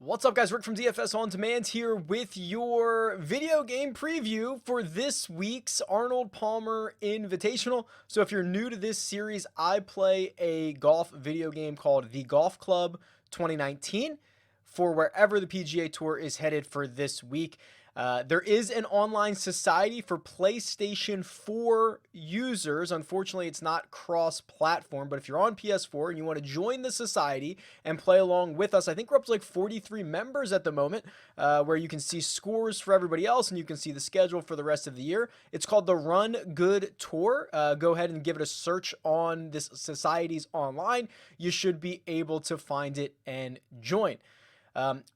What's up, guys? Rick from DFS On Demand here with your video game preview for this week's Arnold Palmer Invitational. So if you're new to this series, I play a golf video game called The Golf Club 2019 for wherever the PGA Tour is headed for this week. There is an online society for PlayStation 4 users. Unfortunately, it's not cross-platform, but if you're on PS4 and you want to join the society and play along with us, I think we're up to like 43 members at the moment, where you can see scores for everybody else and you can see the schedule for the rest of the year. It's called the Run Good Tour. Go ahead and give it a search on this society's online. You should be able to find it and join.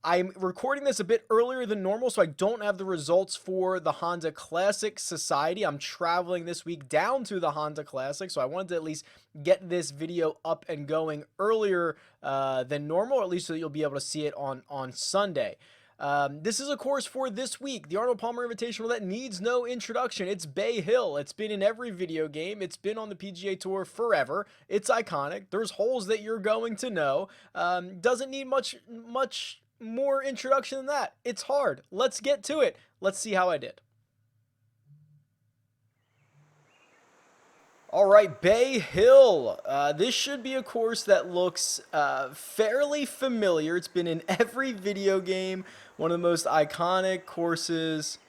I'm recording this a bit earlier than normal, so I don't have the results for the Honda Classic Society. I'm traveling this week down to the Honda Classic, so I wanted to at least get this video up and going earlier than normal, or at least so that you'll be able to see it on Sunday. This is a course for this week, the Arnold Palmer Invitational, that needs no introduction. It's Bay Hill. It's been in every video game. It's been on the PGA Tour forever. It's iconic. There's holes that you're going to know. Doesn't need much more introduction than that. It's hard. Let's get to it. Let's see how I did. All right, Bay Hill. This should be a course that looks fairly familiar. It's been in every video game. One of the most iconic courses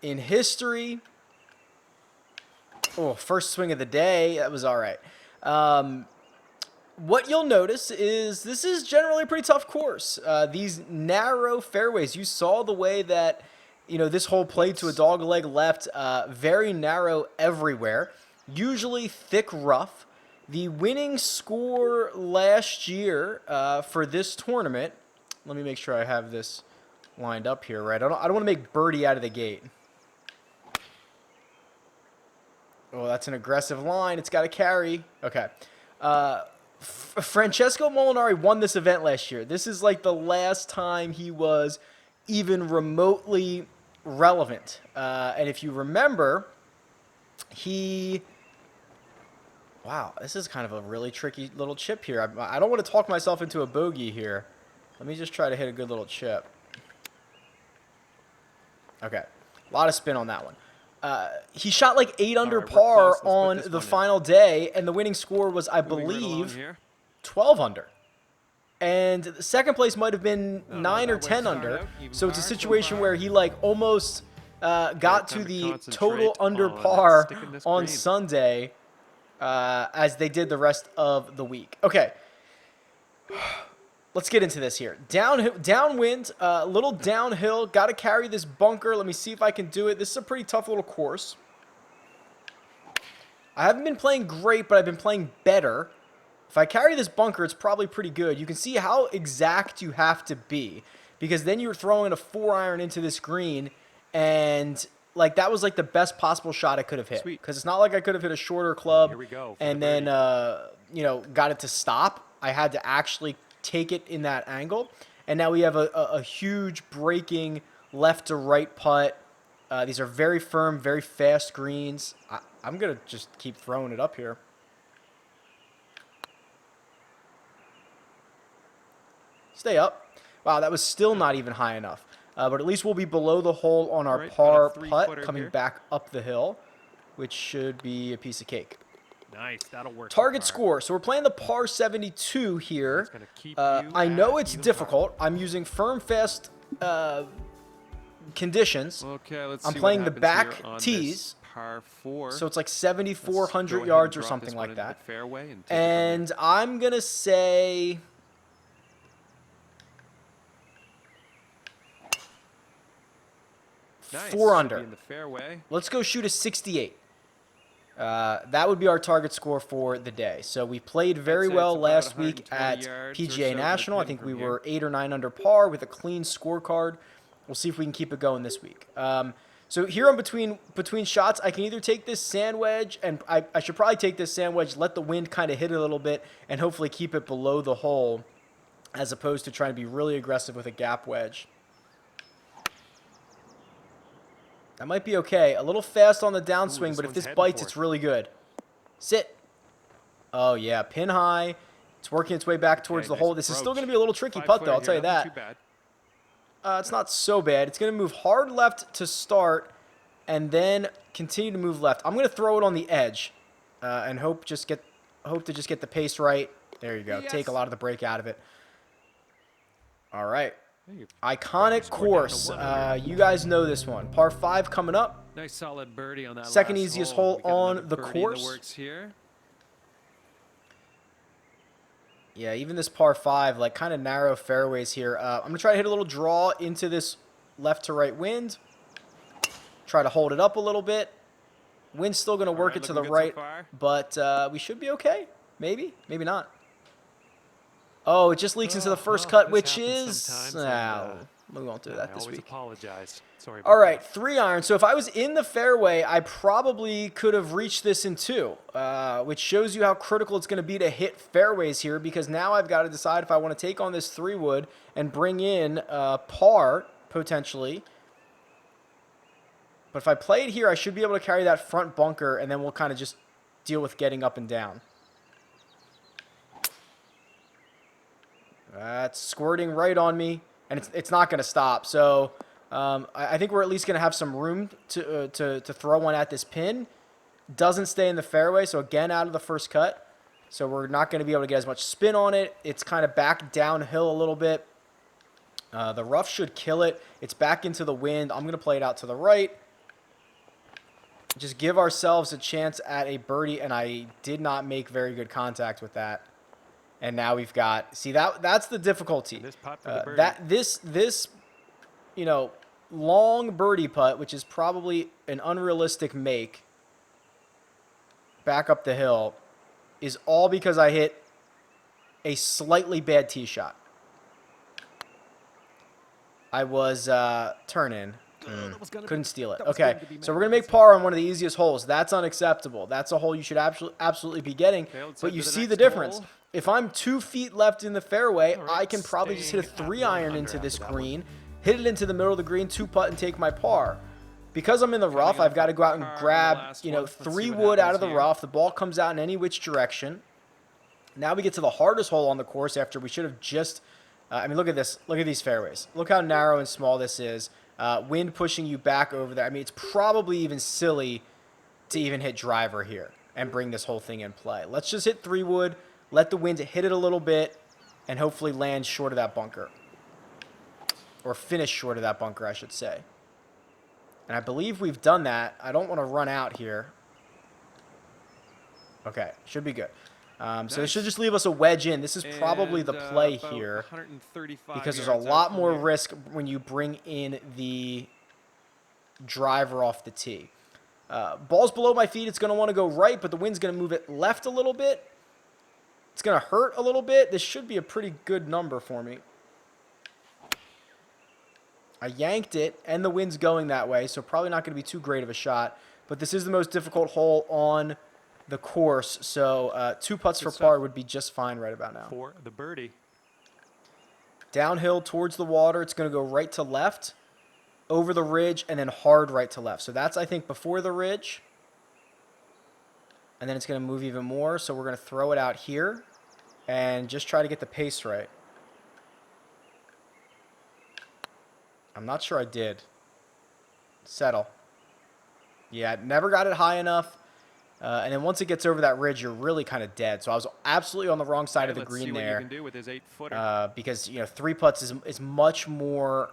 in history. Oh, first swing of the day. That was all right. What you'll notice is this is generally a pretty tough course. These narrow fairways, you saw the way that this hole played to a dog leg left, very narrow everywhere, usually thick rough. The winning score last year for this tournament, let me make sure I have this lined up here, right? I don't want to make birdie out of the gate. Oh, that's an aggressive line. It's got to carry. Okay. Francesco Molinari won this event last year. This is like the last time he was even remotely relevant. And if you remember, wow, this is kind of a really tricky little chip here. I don't want to talk myself into a bogey here. Let me just try to hit a good little chip. Okay, a lot of spin on that one. He shot like 8 under par on the final day, and the winning score was, I believe, 12 under. And the second place might have been 9 or 10 under. So it's a situation where he like almost got to the total under par on Sunday, as they did the rest of the week. Okay, let's get into this here. Downwind, a little downhill. Got to carry this bunker. Let me see if I can do it. This is a pretty tough little course. I haven't been playing great, but I've been playing better. If I carry this bunker, it's probably pretty good. You can see how exact you have to be, because then you're throwing a 4-iron into this green, and like that was like the best possible shot I could have hit. Because it's not like I could have hit a shorter club and then got it to stop. I had to actually take it in that angle, and now we have a huge breaking left to right putt. These are very firm, very fast greens. I'm gonna just keep throwing it up here. Stay up. Wow, that was still not even high enough. But at least we'll be below the hole on our par putt coming back up the hill, which should be a piece of cake. Nice, that'll work. Target score. So we're playing the par 72 here. I know it's difficult. I'm using firm, fast conditions. Okay, let's see. I'm playing the back on tees. Par 4. So it's like 7,400 yards or something like that. Fairway and I'm going to say... Nice. 4 under. In the fairway. Let's go shoot a 68. That would be our target score for the day. So we played very well last week at PGA National. I think we were 8 or 9 under par with a clean scorecard. We'll see if we can keep it going this week. So here I'm between shots. I can either take this sand wedge, and I should probably take this sand wedge, let the wind kind of hit it a little bit, and hopefully keep it below the hole, as opposed to trying to be really aggressive with a gap wedge. That might be okay. A little fast on the downswing, but if this bites, it's really good. Sit. Oh, yeah. Pin high It's working its way back towards the nice hole. This is still approach. going to be a little tricky putt, though. I'll tell you that. Too bad. It's not so bad. It's going to move hard left to start and then continue to move left. I'm going to throw it on the edge and hope to just get the pace right. There you go. Yes. Take a lot of the break out of it. All right. Hey, Iconic course. You guys know this one. Par 5 coming up. nice solid birdie on that. Second last easiest hole. hole We got on another the birdie in course. The works here. Yeah, even this par 5, like kind of narrow fairways here. I'm going to try to hit a little draw into this left to right wind. Try to hold it up a little bit. Wind's still going to work it to the right, but we should be okay. Maybe, maybe not. Oh, it just leaks into the first cut, which is... we won't do that this week. Apologize. Sorry. All right, 3-iron. So if I was in the fairway, I probably could have reached this in 2, which shows you how critical it's going to be to hit fairways here, because now I've got to decide if I want to take on this 3-wood and bring in par, potentially. But if I play it here, I should be able to carry that front bunker, and then we'll kind of just deal with getting up and down. That's squirting right on me, and it's not going to stop. So I think we're at least going to have some room to throw one at this pin. Doesn't stay in the fairway, so again out of the first cut. So we're not going to be able to get as much spin on it. It's kind of back downhill a little bit. The rough should kill it. It's back into the wind. I'm going to play it out to the right. Just give ourselves a chance at a birdie, and I did not make very good contact with that. And now we've got, see, that's the difficulty. This putt for the birdie. This you know, long birdie putt, which is probably an unrealistic make back up the hill, is all because I hit a slightly bad tee shot. I was turn-in. Couldn't steal it. Okay, so we're going to make par on one of the easiest holes. That's unacceptable. That's a hole you should absolutely be getting. But you see the difference. If I'm 2 feet left in the fairway, I can probably just hit a 3-iron into this green, hit it into the middle of the green, 2-putt, and take my par. Because I'm in the rough, I've got to go out and grab, 3-wood out of the rough. The ball comes out in any which direction. Now we get to the hardest hole on the course after we should have just... I mean, look at this. Look at these fairways. Look how narrow and small this is. Wind pushing you back over there. I mean, it's probably even silly to even hit driver here and bring this whole thing in play. Let's just hit 3-wood, let the wind hit it a little bit, and hopefully land short of that bunker. Or finish short of that bunker, I should say. And I believe we've done that. I don't want to run out here. Okay, should be good. So this should just leave us a wedge in. This is probably the play here because there's a lot more risk when you bring in the driver off the tee. Ball's below my feet. It's going to want to go right, but the wind's going to move it left a little bit. It's going to hurt a little bit. This should be a pretty good number for me. I yanked it, and the wind's going that way, so probably not going to be too great of a shot. But this is the most difficult hole on the course, so 2 putts for par would be just fine right about now. For the birdie. Downhill towards the water, it's going to go right to left, over the ridge, and then hard right to left. So that's, I think, before the ridge. And then it's going to move even more, so we're going to throw it out here and just try to get the pace right. I'm not sure I did. Settle. Yeah, never got it high enough. And then once it gets over that ridge, you're really kind of dead. So I was absolutely on the wrong side of the green there. Let's see what you can do with his 8-footer. Because 3 putts is much more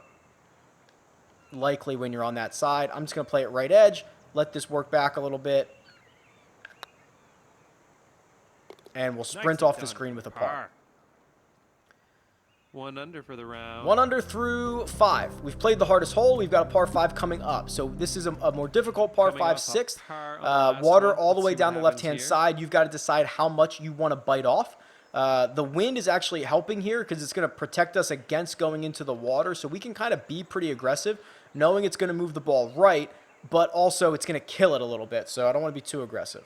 likely when you're on that side. I'm just going to play it right edge, let this work back a little bit, and we'll sprint off the screen with a par. 1 under for the round. 1 under through 5. We've played the hardest hole. We've got a par 5 coming up. So this is a more difficult par 5, 6th. Water all the way down the left-hand side. You've got to decide how much you want to bite off. The wind is actually helping here because it's going to protect us against going into the water. So we can kind of be pretty aggressive, knowing it's going to move the ball right, but also it's going to kill it a little bit. So I don't want to be too aggressive.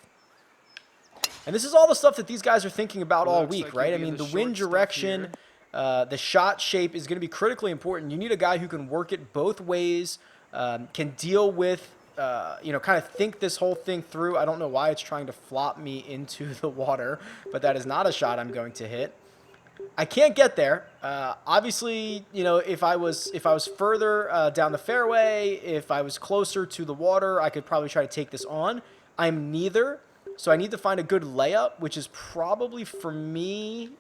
And this is all the stuff that these guys are thinking about all week, right? I mean, the wind direction... the shot shape is going to be critically important. You need a guy who can work it both ways, can deal with you know, kind of think this whole thing through. I don't know why it's trying to flop me into the water, but that is not a shot I'm going to hit. I can't get there. Obviously, you know, if I was further down the fairway, if I was closer to the water, I could probably try to take this on. I'm neither, so I need to find a good layup, which is probably for me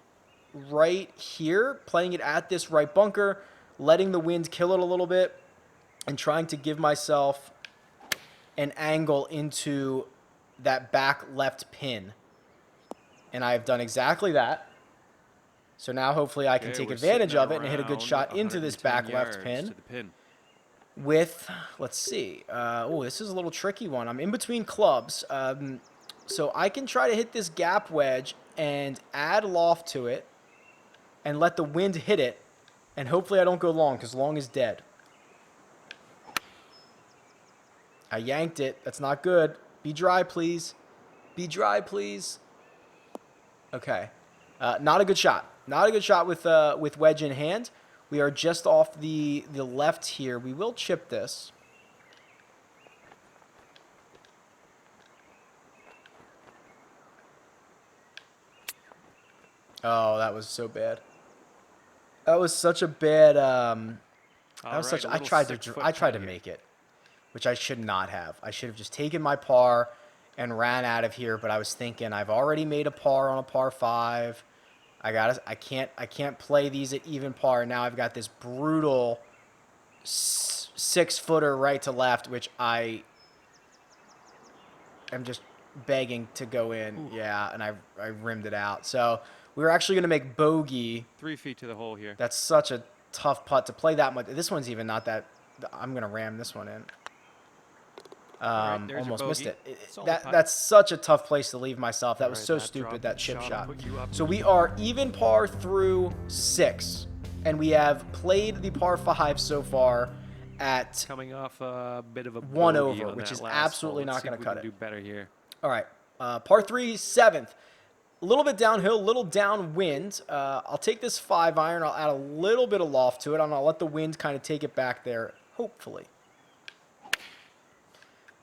right here, playing it at this right bunker, letting the wind kill it a little bit, and trying to give myself an angle into that back left pin. And I've done exactly that. So now hopefully I can take advantage of it and hit a good shot into this back left pin. With, let's see, oh, this is a little tricky one. I'm in between clubs. So I can try to hit this gap wedge and add loft to it and let the wind hit it. And hopefully I don't go long, because long is dead. I yanked it. That's not good. Be dry, please. Be dry, please. Okay. Not a good shot. Not a good shot with wedge in hand. We are just off the left here. We will chip this. Oh, that was so bad. That was such a bad. That was such. I tried to make it, which I should not have. I should have just taken my par and ran out of here. But I was thinking, I've already made a par on a par 5. I can't play these at even par. Now I've got this brutal 6-footer right to left, which I am just begging to go in. Ooh. Yeah, and I rimmed it out. So we're actually going to make bogey. 3 feet to the hole here. That's such a tough putt to play that much. This one's even not that. I'm going to ram this one in. Almost missed it. That's such a tough place to leave myself. That was so stupid, that chip shot. So we are even par through 6, and we have played the par 5 so far at coming off a bit of a 1 over, which is absolutely not going to cut it. Do better here. All right, par 3, 7th. A little bit downhill, a little downwind. I'll take this 5-iron. I'll add a little bit of loft to it, and I'll let the wind kind of take it back there, hopefully.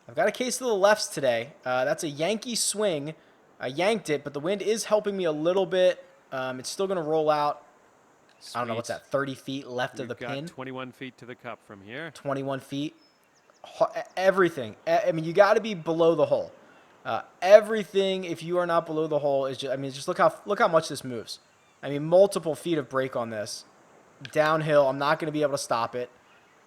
I've got a case of the lefts today. That's a Yankee swing. I yanked it, but the wind is helping me a little bit. It's still going to roll out. Sweet. I don't know, what's that, 30 feet left of the pin? 21 feet to the cup from here. 21 feet. Everything. I mean, you got to be below the hole. Everything, if you are not below the hole, is just, I mean, just look how much this moves. I mean, multiple feet of break on this. Downhill, I'm not going to be able to stop it.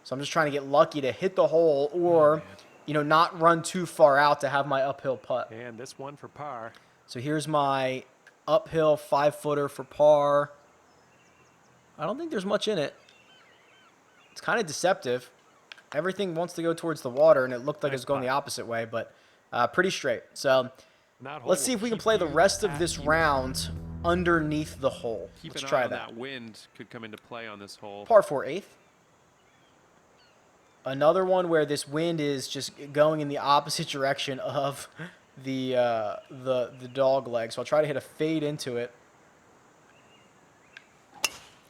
So I'm just trying to get lucky to hit the hole or... you know, not run too far out to have my uphill putt. And this one for par. So here's my uphill 5-footer for par. I don't think there's much in it. It's kind of deceptive. Everything wants to go towards the water, and it looked like it was going the opposite way, but pretty straight. So let's see if we can play the rest of this round underneath the hole. Let's try that. That wind could come into play on this hole. Par 4, 8th. Another one where this wind is just going in the opposite direction of the dog leg. So I'll try to hit a fade into it.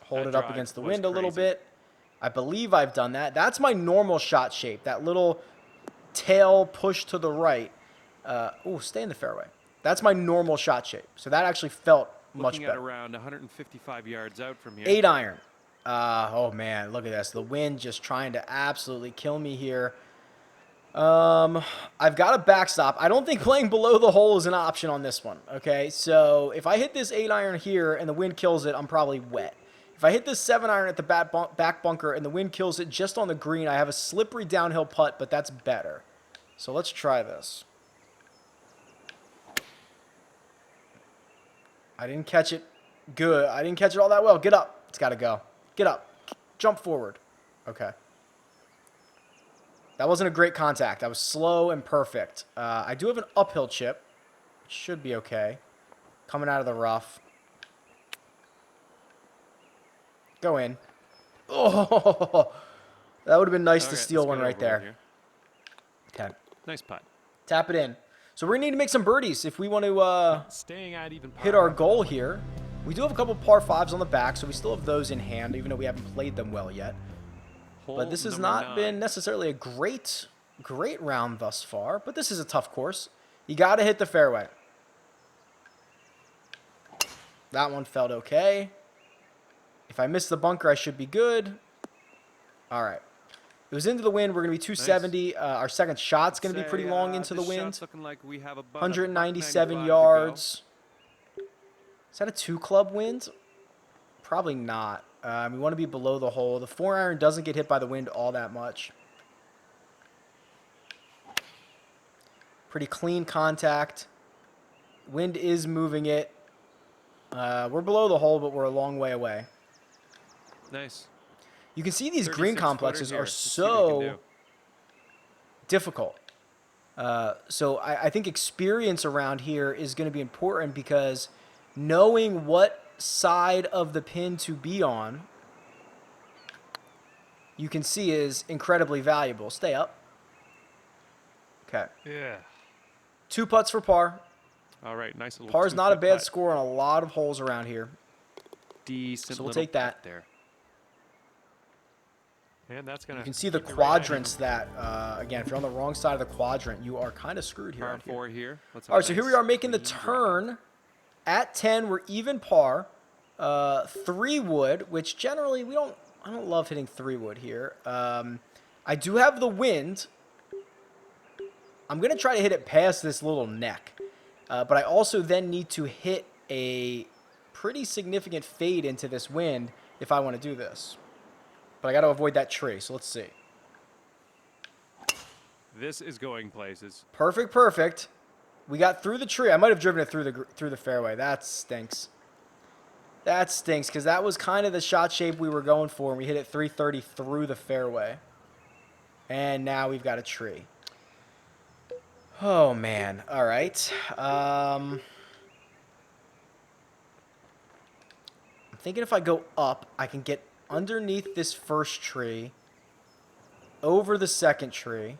Hold it up against the wind a little bit. I believe I've done that. That's my normal shot shape. That little tail push to the right. Oh, stay in the fairway. That's my normal shot shape. So that actually felt much better. Looking at around 155 yards out from here. 8-iron. Oh, man, look at this. The wind just trying to absolutely kill me here. I've got a backstop. I don't think playing below the hole is an option on this one, okay? So if I hit this 8-iron here and the wind kills it, I'm probably wet. If I hit this 7-iron at the back bunker and the wind kills it just on the green, I have a slippery downhill putt, but that's better. So let's try this. I didn't catch it good. I didn't catch it all that well. Get up. It's got to go. Get up. Jump forward. Okay. That wasn't a great contact. That was slow and perfect. I do have an uphill chip. Should be okay. Coming out of the rough. Go in. Oh, that would have been nice to steal one right there. Okay. Nice putt. Tap it in. So we're going to need to make some birdies if we want to hit our goal here. We do have a couple par 5s on the back, so we still have those in hand, even though we haven't played them well yet. But this has not been necessarily a great great round thus far, but this is a tough course. You got to hit the fairway. That one felt okay. If I miss the bunker, I should be good. All right. It was into the wind. We're going to be 270. Nice. Our second shot's going to be pretty long into the wind. Shot's looking like we have 197 yards. Is that a 2-club wind? Probably not. We want to be below the hole. The 4-iron doesn't get hit by the wind all that much. Pretty clean contact. Wind is moving it. We're below the hole, but we're a long way away. Nice. You can see these green complexes are so difficult. So I think experience around here is going to be important because knowing what side of the pin to be on, you can see is incredibly valuable. Stay up. Okay. Yeah. 2 putts for par. All right, nice little. Par is not a bad putt. score on a lot of holes around here. Decent. So we'll take that. There. And that's gonna. You can see the quadrants that, again, if you're on the wrong side of the quadrant, you are kind of screwed here. Par 4 here. All right, so here we are making the turn. At 10, we're even par. 3 wood, which generally I don't love hitting 3 wood here. I do have the wind. I'm going to try to hit it past this little neck. But I also then need to hit a pretty significant fade into this wind if I want to do this. But I got to avoid that tree, so let's see. This is going places. Perfect, perfect. We got through the tree. I might have driven it through the fairway. That stinks. That stinks because that was kind of the shot shape we were going for, and we hit it 330 through the fairway. And now we've got a tree. Oh, man. All right. I'm thinking if I go up, I can get underneath this first tree, over the second tree.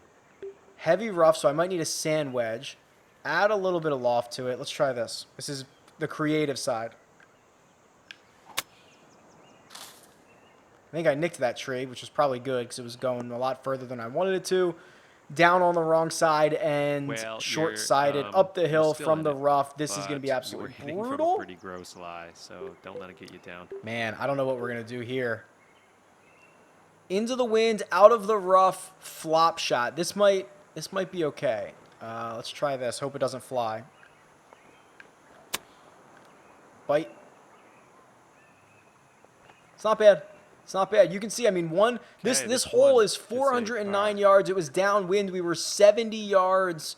Heavy rough, so I might need a sand wedge. Add a little bit of loft to it. Let's try this. This is the creative side. I think I nicked that tree, which was probably good because it was going a lot further than I wanted it to. Down on the wrong side and short-sided up the hill from the rough. This is going to be absolutely brutal. From a pretty gross lie, so don't let it get you down. Man, I don't know what we're going to do here. Into the wind, out of the rough, flop shot. This might be okay. Let's try this. Hope it doesn't fly. Bite. It's not bad. It's not bad. You can see, I mean, this hole is 409 yards. It was downwind. We were 70 yards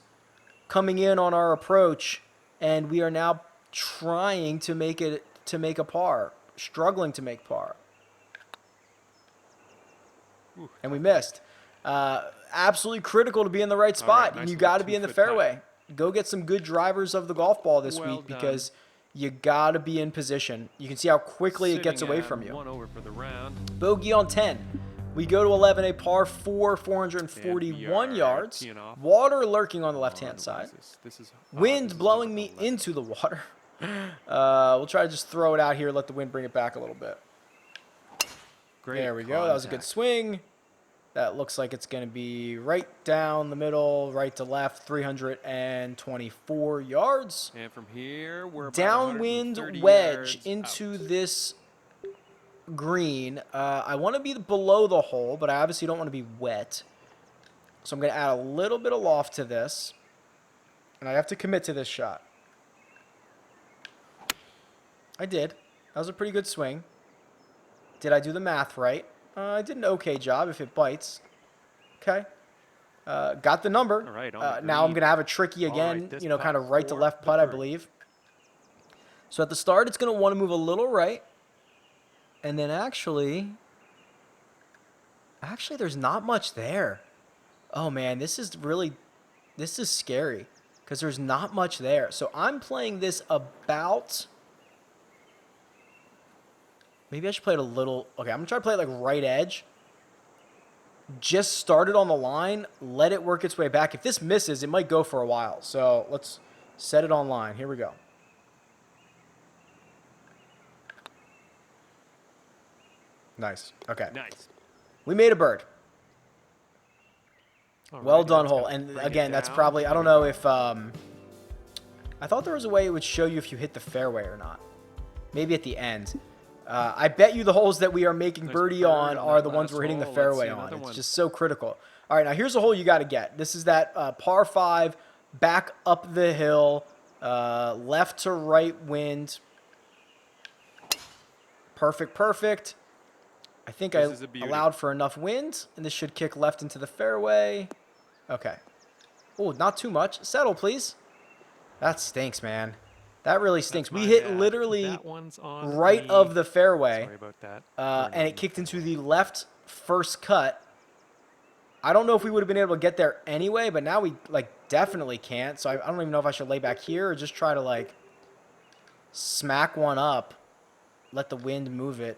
coming in on our approach, and we are now trying to make a par, struggling to make par. And we missed. Absolutely critical to be in the right spot. And you got to be in the fairway. Go get some good drivers of the golf ball this week because you got to be in position. You can see how quickly it gets away from you. 1 over for the round. Bogey on 10. We go to 11, a par 4, 441 yards. Water lurking on the left-hand side. Wind blowing me into the water. We'll try to just throw it out here, let the wind bring it back a little bit. There we go. That was a good swing. That looks like it's going to be right down the middle, right to left, 324 yards. And from here, we're about downwind wedge into this green. I want to be below the hole, but I obviously don't want to be wet. So I'm going to add a little bit of loft to this. And I have to commit to this shot. I did. That was a pretty good swing. Did I do the math right? I did an okay job if it bites. Okay. Got the number. All right, now I'm going to have a tricky again, kind of right to left putt, I believe. So at the start, it's going to want to move a little right. And then actually, there's not much there. Oh, man, this is scary because there's not much there. So I'm playing this about... Maybe I should play it a little... Okay, I'm going to try to play it like right edge. Just start it on the line. Let it work its way back. If this misses, it might go for a while. So let's set it on line. Here we go. Nice. Okay. Nice. We made a bird. Well Alrighty, done, that's hole. gonna And bring it again, that's down probably, to I don't under know if, par. I thought there was a way it would show you if you hit the fairway or not. Maybe at the end. I bet you the holes that we are making Nice birdie bird on on are that the ones last we're hitting the hole. Let's see fairway on. another It's one. just so critical. All right, now here's a hole you got to get. This is that par 5, back up the hill, left to right wind. Perfect, perfect. I think I This is a beauty. allowed for enough wind, and this should kick left into the fairway. Okay. Oh, not too much. Settle, please. That stinks, man. That really stinks. That's We my hit bad. literally That one's on right me. of the fairway, Sorry about that. and it kicked into the left first cut. I don't know if we would have been able to get there anyway, but now we definitely can't. So I don't even know if I should lay back here or just try to smack one up, let the wind move it.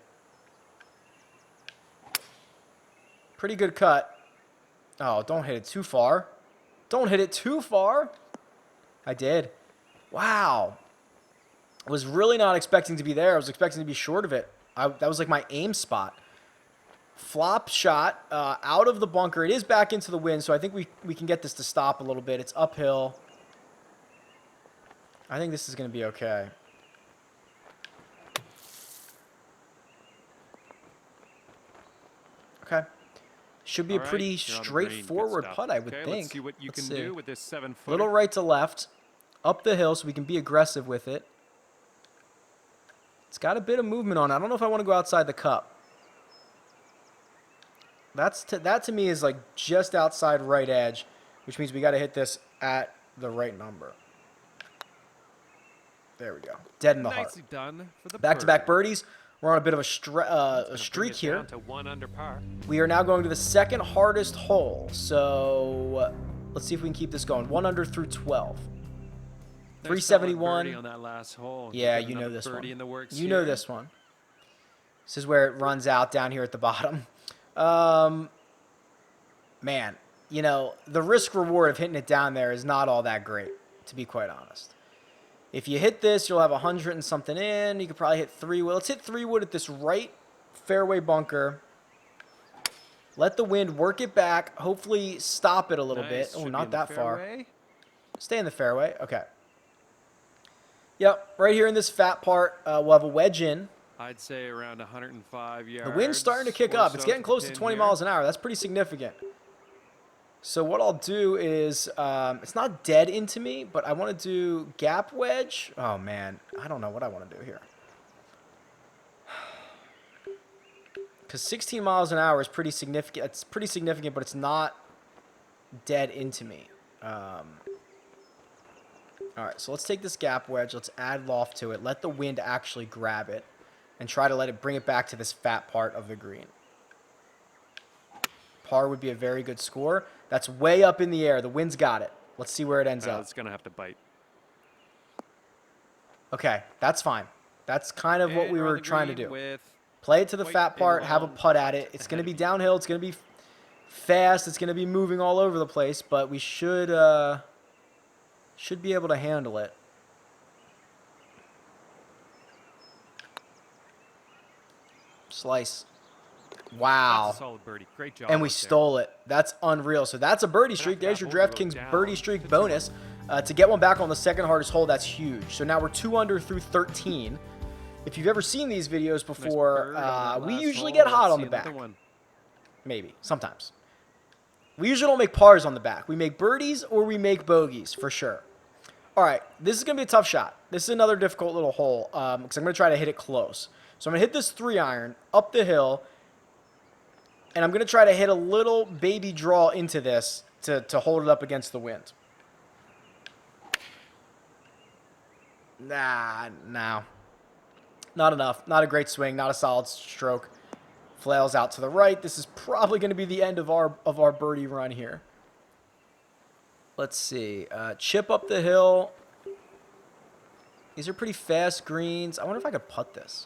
Pretty good cut. Oh, don't hit it too far. Don't hit it too far. I did. Wow. I was really not expecting to be there. I was expecting to be short of it. That was like my aim spot. Flop shot out of the bunker. It is back into the wind, so I think we can get this to stop a little bit. It's uphill. I think this is going to be okay. Okay. Should be a pretty straightforward putt, I would think. Let's see what you can do with this 7-footer. Little right to left. Up the hill so we can be aggressive with it. It's got a bit of movement on it. I don't know if I want to go outside the cup. That to me is just outside right edge, which means we got to hit this at the right number. There we go. Dead in the heart. Nicely done for the Back-to-back birdie. birdies. We're on a bit of a streak here. Down to 1 under par. We are now going to the second hardest hole. So let's see if we can keep this going. 1 under through 12. Nice 371. birdie on that last hole. Yeah, Got you know another this birdie one. in the works You know here. this one. This is where it runs out down here at the bottom. Man, the risk reward of hitting it down there is not all that great, to be quite honest. If you hit this, you'll have 100 and something in. You could probably hit 3-wood. Let's hit 3-wood at this right fairway bunker. Let the wind work it back. Hopefully stop it a little bit. Oh, Should be not in the that far. fairway. Stay in the fairway. Okay. Yep, right here in this fat part, we'll have a wedge in. I'd say around 105 yards. The wind's starting to kick or up. so It's getting the close to pin 20 here. miles an hour. That's pretty significant. So what I'll do is, it's not dead into me, but I want to do gap wedge. Oh, man. I don't know what I want to do here. Because 16 miles an hour is pretty significant. It's pretty significant, but it's not dead into me. All right, so let's take this gap wedge. Let's add loft to it. Let the wind actually grab it and try to bring it back to this fat part of the green. Par would be a very good score. That's way up in the air. The wind's got it. Let's see where it ends up. It's going to have to bite. Okay, that's fine. That's kind of what we were trying to do. With Play it to the quite fat a part, have a long putt at it. putt It's going to ahead be of me. downhill. It's going to be fast. It's going to be moving all over the place, but we should be able to handle it. Slice. Wow. That's a solid birdie. Great job. And we out there. stole it. That's unreal. So that's a birdie streak. There's your that hole to go DraftKings down birdie streak to bonus. To get one back on the second hardest hole, that's huge. So now we're 2 under through 13. If you've ever seen these videos Nice before, bird on that we last usually hole. get hot Let's on the see back. another one. Maybe. Sometimes. We usually don't make pars on the back. We make birdies or we make bogeys, for sure. All right. This is going to be a tough shot. This is another difficult little hole because I'm going to try to hit it close. So I'm going to hit this 3-iron up the hill. And I'm going to try to hit a little baby draw into this to hold it up against the wind. Nah, no. Not enough. Not a great swing. Not a solid stroke. Flails out to the right. This is probably going to be the end of our birdie run here. Let's see. Chip up the hill. These are pretty fast greens. I wonder if I could putt this.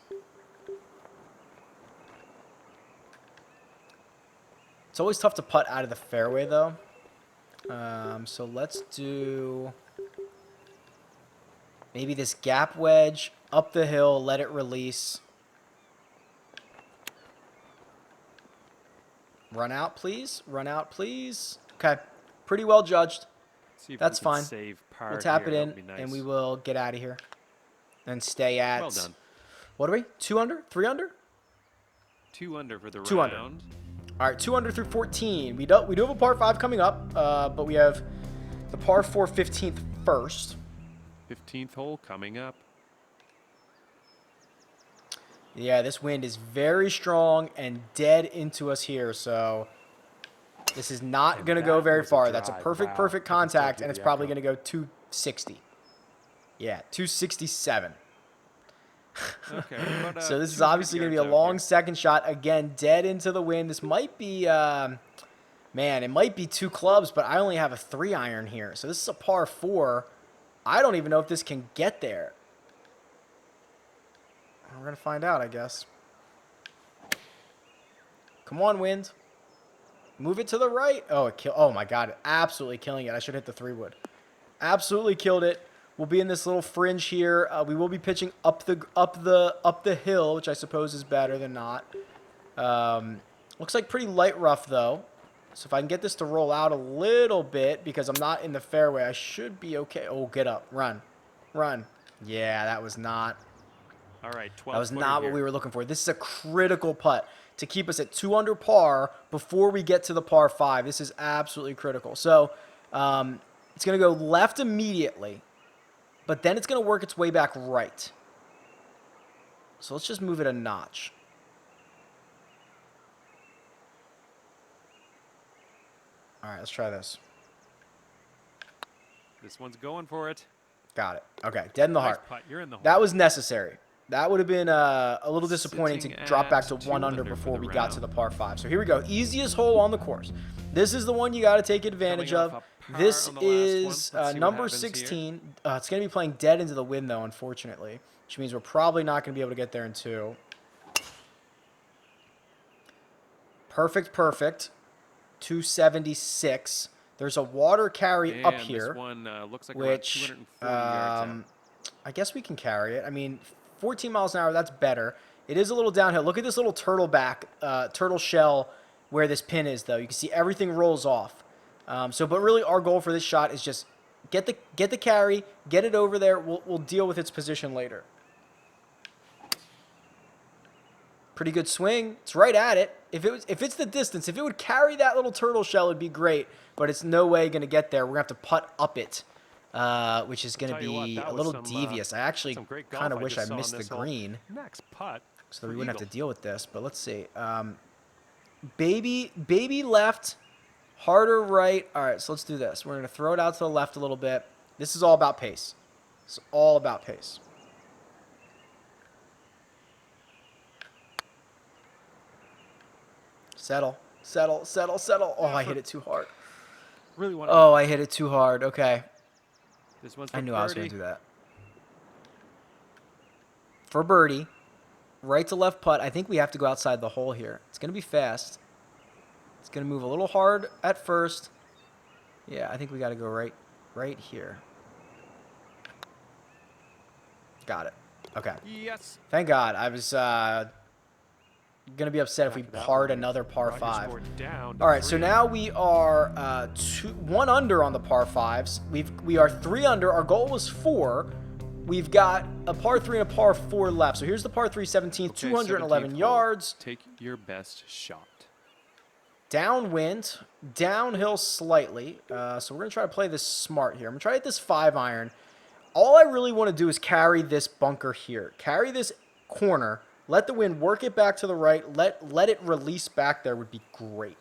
It's always tough to putt out of the fairway, though. So let's do maybe this gap wedge up the hill, let it release. Run out, please. Run out, please. Okay. Pretty well judged. See if That's we can fine. Save par We'll tap here. it That in, would be nice. and we will get out of here. And stay at... Well done. What are we? 2 under? 3 under? 2 under for the 2 under. round. All right, 2 under through 14. We do have a par 5 coming up, but we have the par 4 15th first. 15th hole coming up. Yeah, this wind is very strong and dead into us here, so this is not going to go very far. That's a perfect contact, and it's probably going to go 260. Yeah, 267. Okay. About, So this is 200 obviously going to be a yards out long here. second shot. Again, dead into the wind. This might be, man, it might be 2 clubs, but I only have a 3 iron here. So this is a par 4. I don't even know if this can get there. We're going to find out, I guess. Come on, wind. Move it to the right. Oh, oh my God, absolutely killing it. I should hit the 3-wood. Absolutely killed it. We'll be in this little fringe here. We will be pitching up the hill, which I suppose is better than not. Looks like pretty light rough though. So if I can get this to roll out a little bit because I'm not in the fairway, I should be okay. Oh, get up, run, run. Yeah, that was not. All right, 12. That was not what we were looking for. This is a critical putt to keep us at 2 under par before we get to the par 5. This is absolutely critical. So it's going to go left immediately, but then it's going to work its way back right. So let's just move it a notch. All right, let's try this. This one's going for it. Got it. Okay, dead in the Nice heart. putt. You're in the hole. That was necessary. That would have been a little disappointing Sitting to drop back at to 2 1 under under for before the we got to round. the par 5. So here we go. Easiest hole on the course. This is the one you got to take advantage Coming off of. a par This on the last one. is Let's see what number happens here. 16. It's going to be playing dead into the wind, though, unfortunately, which means we're probably not going to be able to get there in 2. Perfect, perfect. 276. There's a water carry up And here, This one looks like around which 240 yards out. I guess we can carry it. I mean, 14 miles an hour, that's better. It is a little downhill. Look at this little turtle shell where this pin is, though. You can see everything rolls off. But really our goal for this shot is just get the carry, get it over there. We'll deal with its position later. Pretty good swing. It's right at it. If it's the distance, if it would carry that little turtle shell, it'd be great. But it's no way going to get there. We're going to have to putt up it, which is going to be a little devious. I actually kind of wish I missed the green Next putt. so that we wouldn't have to deal with this. But let's see. Baby left, harder right. All right, so let's do this. We're going to throw it out to the left a little bit. This is all about pace. It's all about pace. Settle, settle, settle, settle. Oh, I hit it too hard. Really want Oh, I hit it too hard. Okay. This one's I for knew I was going birdie. to do that. For birdie, right to left putt. I think we have to go outside the hole here. It's going to be fast. It's going to move a little hard at first. Yeah, I think we got to go right here. Got it. Okay. Yes. Thank God. I was going to be upset if we After that parred one, another par Roger 5. scored down to All right, so 3. now we are 1 under on the par 5s. We are 3 under. Our goal was 4. We've got a par 3 and a par 4 left. So here's the par 3 17th, Okay, 211 17th hole. yards. Take your best shot. Downwind, downhill slightly. So we're going to try to play this smart here. I'm going to try to hit this 5 iron. All I really want to do is carry this bunker here. Carry this corner. Let the wind work it back to the right. Let it release back there would be great.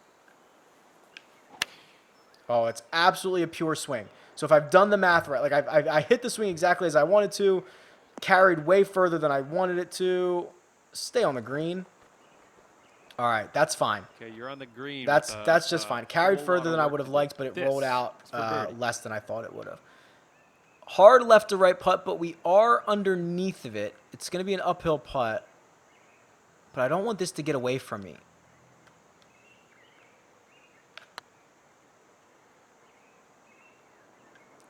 Oh, it's absolutely a pure swing. So if I've done the math right, like I hit the swing exactly as I wanted to, carried way further than I wanted it to, stay on the green. All right, that's fine. Okay, you're on the green. That's just fine. Carried whole lot further of than I work would have to liked, do. but it This rolled out is for birdie. less than I thought it would have. Hard left to right putt, but we are underneath of it. It's going to be an uphill putt, but I don't want this to get away from me.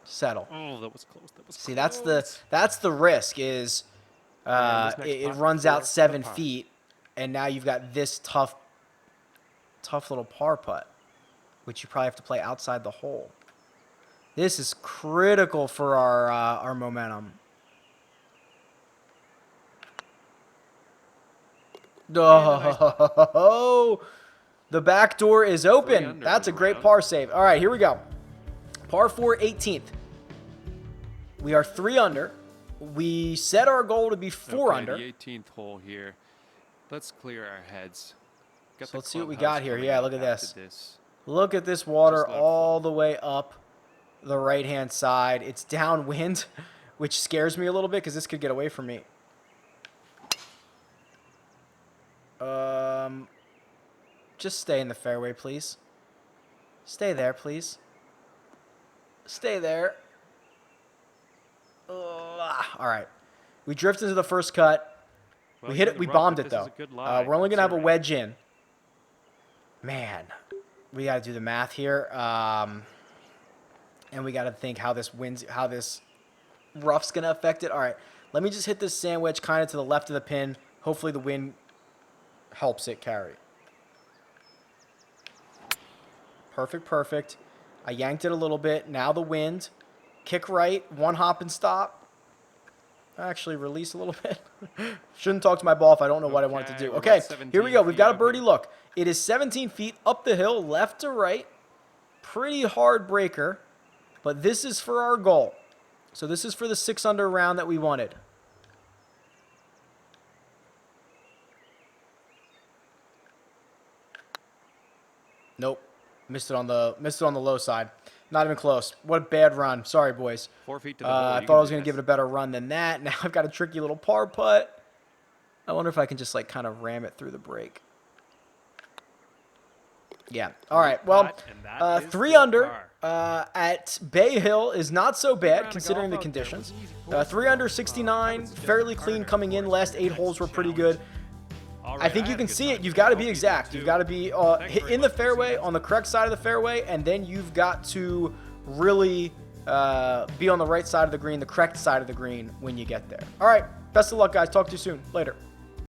Settle. Oh, that was close. That was See, close. that's the risk is And this next it putt runs for out the 7 par. feet, and now you've got this tough little par putt. which you probably have to play outside the hole. This is critical for our momentum. Oh, the back door is open. That's a great par save. All right, here we go. Par 4, 18th. We are 3 under. We set our goal to be 4 under. The 18th hole here. Let's clear our heads. So let's see what we got here. Yeah, look at this. Look at this water all the way up the right-hand side. It's downwind, which scares me a little bit because this could get away from me. Just stay in the fairway, please. Stay there, please. Stay there. All right. We drifted into the first cut. Well, we hit it. We bombed it, though. We're only going to have a wedge in. Man, we got to do the math here. And we got to think how this rough's going to affect it. All right. Let me just hit this sand wedge kind of to the left of the pin. Hopefully the wind helps it carry. Perfect, perfect. I yanked it a little bit. Now the wind. Kick right. One hop and stop. Actually, release a little bit. Shouldn't talk to my ball if I don't know what I want it to do. Okay, here we go. We've got a birdie look. It is 17 feet up the hill, left to right. Pretty hard breaker. But this is for our goal. So this is for the 6-under round that we wanted. Nope. Missed it on the low side. Not even close. What a bad run. Sorry, boys. 4 feet to the hole. I thought I was going to give it a better run than that. Now I've got a tricky little par putt. I wonder if I can just like kind of ram it through the break. Yeah. All right. Well, 3 under at Bay Hill is not so bad considering the conditions. 3 under, 69, fairly clean coming in. Last 8 holes were pretty good. I think you can see it. You've got to be exact. You've got to be in the fairway, on the correct side of the fairway, and then you've got to really be on the right side of the green, the correct side of the green when you get there. All right. Best of luck, guys. Talk to you soon. Later.